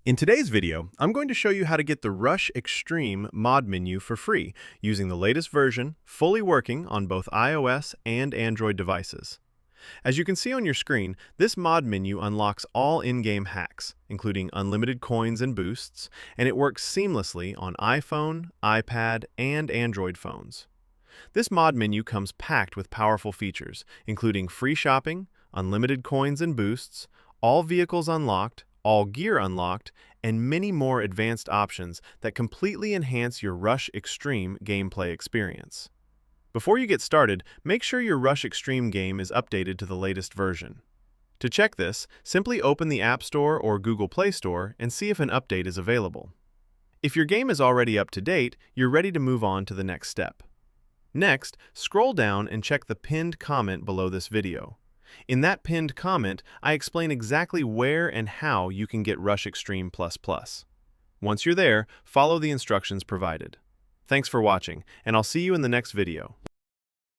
In today's video, I'm going to show you how to get the RUSH Xtreme mod menu for free using the latest version, fully working on both iOS and Android devices. As you can see on your screen, this mod menu unlocks all in-game hacks, including unlimited coins and boosts, and it works seamlessly on iPhone, iPad, and Android phones. This mod menu comes packed with powerful features, including free shopping, unlimited coins and boosts, all vehicles unlocked, all gear unlocked, and many more advanced options that completely enhance your RUSH Xtreme gameplay experience. Before you get started, make sure your RUSH Xtreme game is updated to the latest version. To check this, simply open the App Store or Google Play Store and see if an update is available. If your game is already up to date, you're ready to move on to the next step. Next, scroll down and check the pinned comment below this video. In that pinned comment, I explain exactly where and how you can get RUSH Xtreme++. Once you're there, follow the instructions provided. Thanks for watching, and I'll see you in the next video.